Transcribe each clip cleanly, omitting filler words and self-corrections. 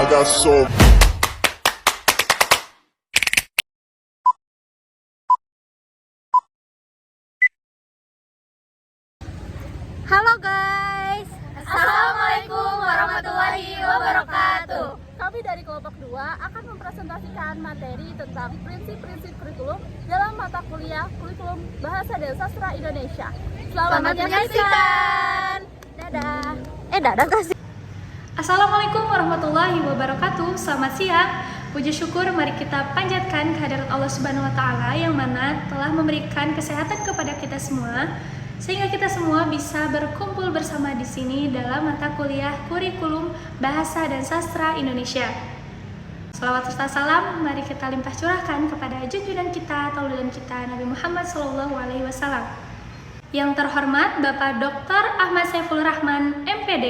got so. Halo guys, Assalamualaikum warahmatullahi wabarakatuh. Kami dari kelompok 2 akan mempresentasikan materi tentang prinsip-prinsip kurikulum dalam mata kuliah kurikulum Bahasa dan Sastra Indonesia. Selamat menyaksikan. Dadah. Dadah kasih. Assalamualaikum warahmatullahi wabarakatuh. Selamat siang. Puji syukur mari kita panjatkan kehadirat Allah Subhanahu wa taala yang mana telah memberikan kesehatan kepada kita semua sehingga kita semua bisa berkumpul bersama di sini dalam mata kuliah kurikulum Bahasa dan Sastra Indonesia. Salawat serta salam mari kita limpah curahkan kepada junjungan kita, tauladan kita Nabi Muhammad SAW. Yang terhormat Bapak Dr. Ahmad Saiful Rahman MPD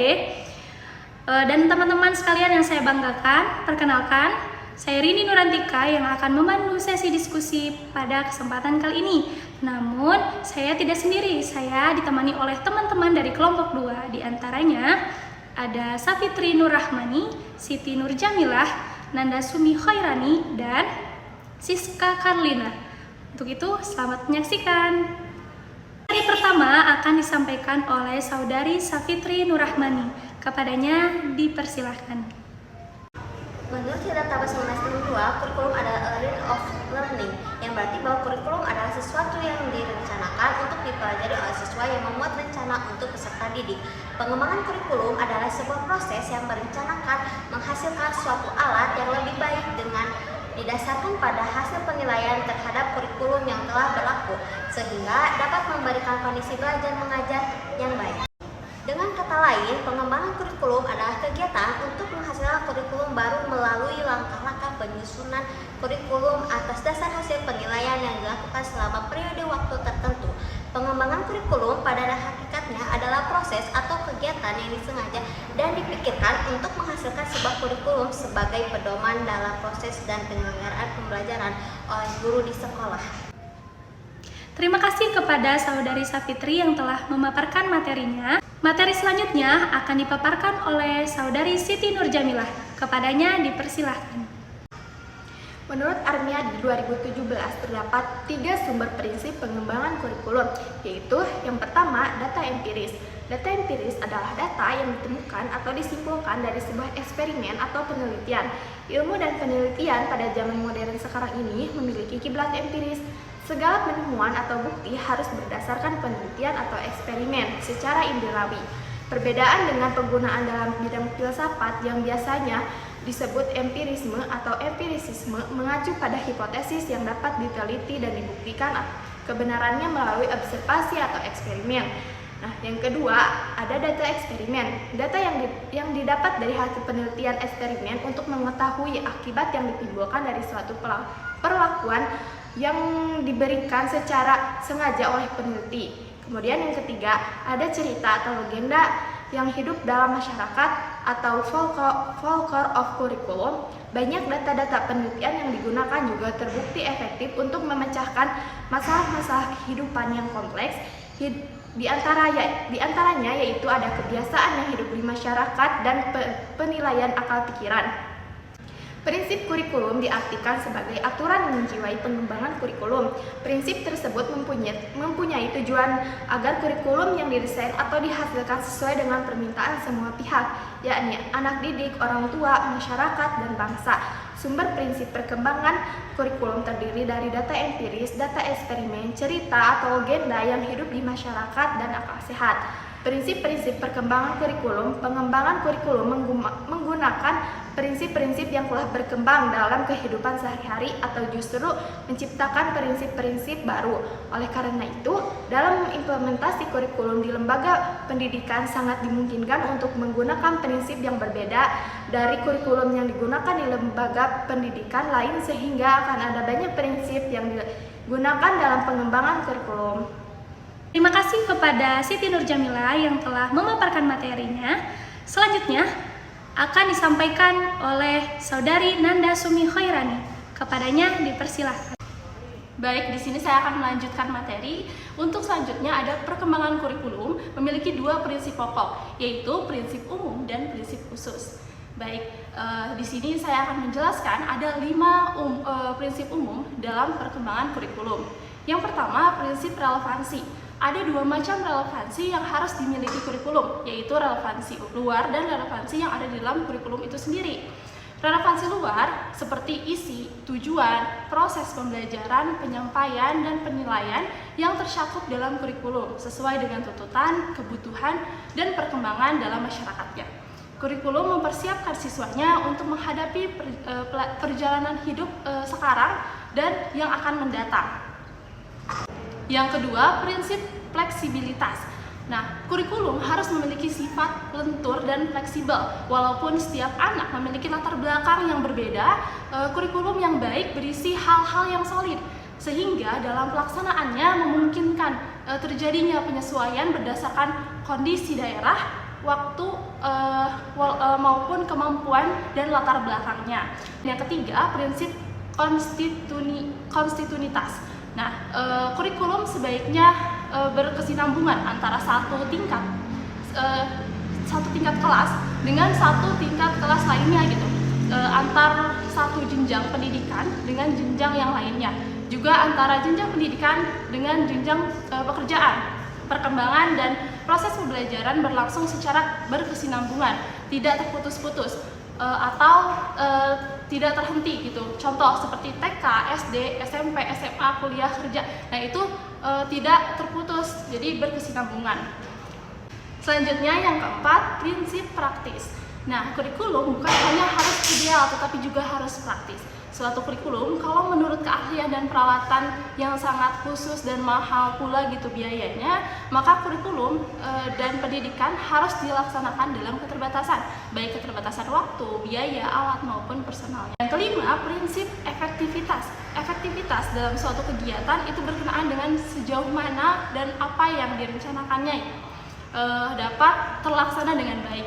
dan teman-teman sekalian yang saya banggakan, perkenalkan, saya Rini Nurantika yang akan memandu sesi diskusi pada kesempatan kali ini. Namun, saya tidak sendiri, saya ditemani oleh teman-teman dari kelompok 2. Di antaranya ada Safitri Nur Rahmani, Siti Nur Jamilah, Nanda Sumi Khairani, dan Siska Karlina. Untuk itu, selamat menyaksikan. Materi pertama akan disampaikan oleh Saudari Safitri Nur Rahmani. Kepadanya dipersilahkan. Menurut data Basel 2, kurikulum adalah a line of learning, yang berarti bahwa kurikulum adalah sesuatu yang direncanakan untuk dipelajari oleh siswa yang memuat rencana untuk peserta didik. Pengembangan kurikulum adalah sebuah proses yang merencanakan menghasilkan suatu alat yang lebih baik dengan didasarkan pada hasil penilaian terhadap kurikulum yang telah berlaku, sehingga dapat memberikan kondisi belajar mengajar yang baik. Dengan kata lain, pengembangan kurikulum adalah kegiatan untuk menghasilkan kurikulum baru melalui langkah-langkah penyusunan kurikulum atas dasar hasil penilaian yang dilakukan selama periode waktu tertentu. Pengembangan kurikulum pada hakikatnya adalah proses atau kegiatan yang disengaja dan dipikirkan untuk menghasilkan sebuah kurikulum sebagai pedoman dalam proses dan penyelenggaraan pembelajaran oleh guru di sekolah. Terima kasih kepada Saudari Safitri yang telah memaparkan materinya. Materi selanjutnya akan dipaparkan oleh Saudari Siti Nur Jamilah. Kepadanya dipersilahkan. Menurut Armia di 2017 terdapat 3 sumber prinsip pengembangan kurikulum, yaitu yang pertama data empiris. Data empiris adalah data yang ditemukan atau disimpulkan dari sebuah eksperimen atau penelitian. Ilmu dan penelitian pada zaman modern sekarang ini memiliki kiblat empiris. Segala penemuan atau bukti harus berdasarkan penelitian atau eksperimen secara inderawi. Perbedaan dengan penggunaan dalam bidang filsafat yang biasanya disebut empirisme atau empirisisme mengacu pada hipotesis yang dapat diteliti dan dibuktikan kebenarannya melalui observasi atau eksperimen. Nah, yang kedua ada data eksperimen. Data yang didapat dari hasil penelitian eksperimen untuk mengetahui akibat yang ditimbulkan dari suatu perlakuan yang diberikan secara sengaja oleh peneliti. Kemudian yang ketiga, ada cerita atau legenda yang hidup dalam masyarakat atau folklore of curriculum. Banyak data-data penelitian yang digunakan juga terbukti efektif untuk memecahkan masalah-masalah kehidupan yang kompleks. Di antaranya yaitu ada kebiasaan yang hidup di masyarakat dan penilaian akal pikiran. Prinsip kurikulum diartikan sebagai aturan yang menjiwai pengembangan kurikulum. Prinsip tersebut mempunyai tujuan agar kurikulum yang didesain atau dihasilkan sesuai dengan permintaan semua pihak, yakni anak didik, orang tua, masyarakat, dan bangsa. Sumber prinsip perkembangan kurikulum terdiri dari data empiris, data eksperimen, cerita atau legenda yang hidup di masyarakat, dan akal sehat. Prinsip-prinsip perkembangan kurikulum, pengembangan kurikulum menggunakan prinsip-prinsip yang telah berkembang dalam kehidupan sehari-hari atau justru menciptakan prinsip-prinsip baru. Oleh karena itu, dalam implementasi kurikulum di lembaga pendidikan sangat dimungkinkan untuk menggunakan prinsip yang berbeda dari kurikulum yang digunakan di lembaga pendidikan lain sehingga akan ada banyak prinsip yang digunakan dalam pengembangan kurikulum. Terima kasih kepada Siti Nur Jamilah yang telah memaparkan materinya. Selanjutnya akan disampaikan oleh Saudari Nanda Sumi Khairani. Kepadanya dipersilahkan. Baik, di sini saya akan melanjutkan materi. Untuk selanjutnya ada perkembangan kurikulum memiliki 2 prinsip pokok, yaitu prinsip umum dan prinsip khusus. Baik, di sini saya akan menjelaskan ada 5 prinsip umum dalam perkembangan kurikulum. Yang pertama, prinsip relevansi. Ada 2 macam relevansi yang harus dimiliki kurikulum, yaitu relevansi luar dan relevansi yang ada di dalam kurikulum itu sendiri. Relevansi luar seperti isi, tujuan, proses pembelajaran, penyampaian, dan penilaian yang tercakup dalam kurikulum sesuai dengan tuntutan, kebutuhan, dan perkembangan dalam masyarakatnya. Kurikulum mempersiapkan siswanya untuk menghadapi perjalanan hidup sekarang dan yang akan mendatang. Yang kedua, prinsip fleksibilitas. Nah, kurikulum harus memiliki sifat lentur dan fleksibel. Walaupun setiap anak memiliki latar belakang yang berbeda, kurikulum yang baik berisi hal-hal yang solid, sehingga dalam pelaksanaannya memungkinkan terjadinya penyesuaian berdasarkan kondisi daerah, waktu, maupun kemampuan dan latar belakangnya. Yang ketiga, prinsip konstitunitas. Nah, kurikulum sebaiknya berkesinambungan antara satu tingkat kelas dengan satu tingkat kelas lainnya gitu, antar satu jenjang pendidikan dengan jenjang yang lainnya, juga antara jenjang pendidikan dengan jenjang pekerjaan. Perkembangan dan proses pembelajaran berlangsung secara berkesinambungan, tidak terputus-putus atau tidak terhenti gitu. Contoh seperti TK, SD, SMP, SMA, kuliah, kerja. Nah, itu tidak terputus, jadi berkesinambungan. Selanjutnya yang keempat, prinsip praktis. Nah, kurikulum bukan hanya harus ideal tetapi juga harus praktis. Suatu kurikulum kalau menurut keahlian dan peralatan yang sangat khusus dan mahal pula gitu biayanya, maka kurikulum dan pendidikan harus dilaksanakan dalam keterbatasan, baik keterbatasan waktu, biaya, alat maupun personalnya. Yang kelima, prinsip efektivitas. Efektivitas dalam suatu kegiatan itu berkenaan dengan sejauh mana dan apa yang direncanakannya dapat terlaksana dengan baik.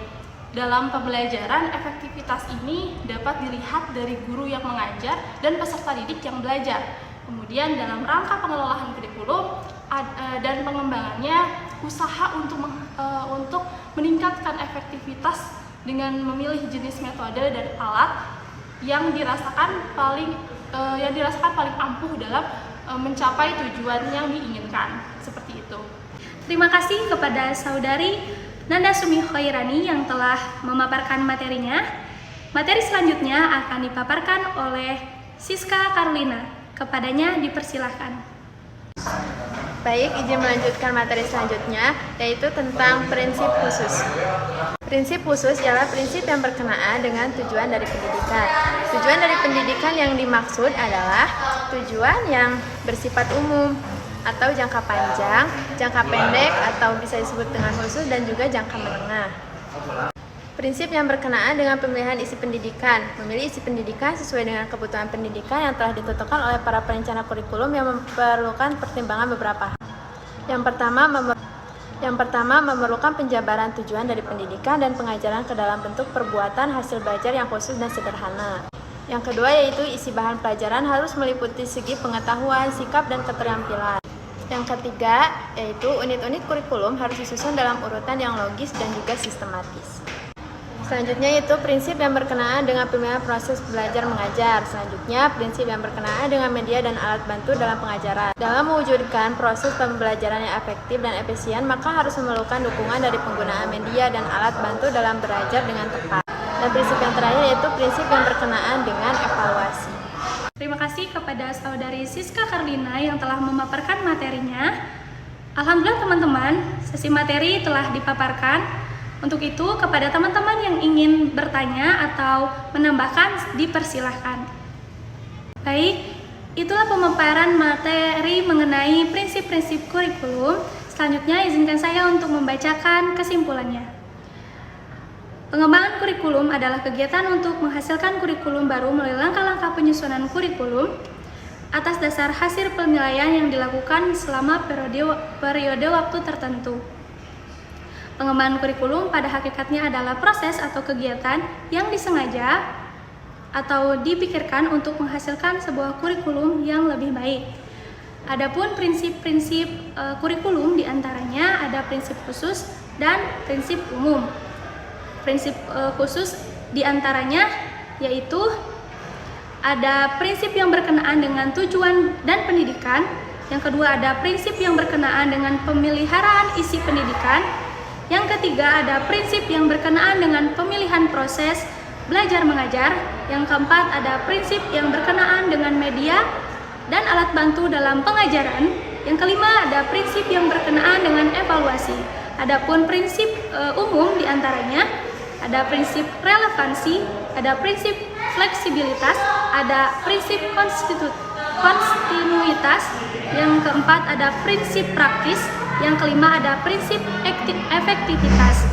Dalam pembelajaran, efektivitas ini dapat dilihat dari guru yang mengajar dan peserta didik yang belajar. Kemudian dalam rangka pengelolaan kurikulum dan pengembangannya, usaha untuk meningkatkan efektivitas dengan memilih jenis metode dan alat yang dirasakan paling ampuh dalam mencapai tujuan yang diinginkan. Seperti itu. Terima kasih kepada Saudari Nanda Sumi Khairani yang telah memaparkan materinya. Materi selanjutnya akan dipaparkan oleh Siska Karlina. Kepadanya dipersilahkan. Baik, izin melanjutkan materi selanjutnya, yaitu tentang prinsip khusus. Prinsip khusus ialah prinsip yang berkenaan dengan tujuan dari pendidikan. Tujuan dari pendidikan yang dimaksud adalah tujuan yang bersifat umum, atau jangka panjang, jangka pendek, atau bisa disebut dengan khusus, dan juga jangka menengah. Prinsip yang berkenaan dengan pemilihan isi pendidikan. Memilih isi pendidikan sesuai dengan kebutuhan pendidikan yang telah ditentukan oleh para perencana kurikulum yang memerlukan pertimbangan beberapa hal. Yang pertama, memerlukan penjabaran tujuan dari pendidikan dan pengajaran ke dalam bentuk perbuatan hasil belajar yang khusus dan sederhana. Yang kedua yaitu isi bahan pelajaran harus meliputi segi pengetahuan, sikap, dan keterampilan. Yang ketiga yaitu unit-unit kurikulum harus disusun dalam urutan yang logis dan juga sistematis. Selanjutnya yaitu prinsip yang berkenaan dengan pemilihan proses belajar mengajar. Selanjutnya prinsip yang berkenaan dengan media dan alat bantu dalam pengajaran. Dalam mewujudkan proses pembelajaran yang efektif dan efisien, maka harus memerlukan dukungan dari penggunaan media dan alat bantu dalam belajar dengan tepat. Dan prinsip yang terakhir yaitu prinsip yang berkenaan dengan evaluasi. Terima kasih kepada Saudari Siska Karlina yang telah memaparkan materinya. Alhamdulillah teman-teman, sesi materi telah dipaparkan. Untuk itu, kepada teman-teman yang ingin bertanya atau menambahkan, dipersilahkan. Baik, itulah pemaparan materi mengenai prinsip-prinsip kurikulum. Selanjutnya, izinkan saya untuk membacakan kesimpulannya. Pengembangan kurikulum adalah kegiatan untuk menghasilkan kurikulum baru melalui langkah-langkah penyusunan kurikulum atas dasar hasil penilaian yang dilakukan selama periode waktu tertentu. Pengembangan kurikulum pada hakikatnya adalah proses atau kegiatan yang disengaja atau dipikirkan untuk menghasilkan sebuah kurikulum yang lebih baik. Adapun prinsip-prinsip kurikulum diantaranya ada prinsip khusus dan prinsip umum. Prinsip khusus Di antaranya yaitu ada prinsip yang berkenaan dengan tujuan dan pendidikan. Yang kedua ada prinsip yang berkenaan dengan pemeliharaan isi pendidikan. Yang ketiga ada prinsip yang berkenaan dengan pemilihan proses belajar mengajar. Yang keempat ada prinsip yang berkenaan dengan media dan alat bantu dalam pengajaran. Yang kelima ada prinsip yang berkenaan dengan evaluasi. Adapun prinsip umum diantaranya ada prinsip relevansi, ada prinsip fleksibilitas, ada prinsip kontinuitas, yang keempat ada prinsip praktis, yang kelima ada prinsip efektivitas.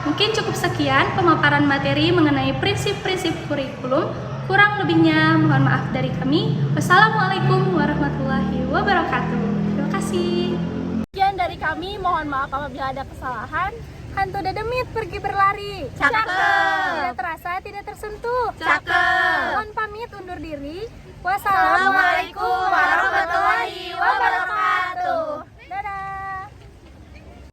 Mungkin cukup sekian pemaparan materi mengenai prinsip-prinsip kurikulum. Kurang lebihnya mohon maaf dari kami. Wassalamualaikum warahmatullahi wabarakatuh. Terima kasih. Sekian dari kami, mohon maaf apabila ada kesalahan. Hantu dedemit pergi berlari. Cakep. Tidak terasa, tidak tersentuh. Cakep. Mohon pamit undur diri. Assalamualaikum warahmatullahi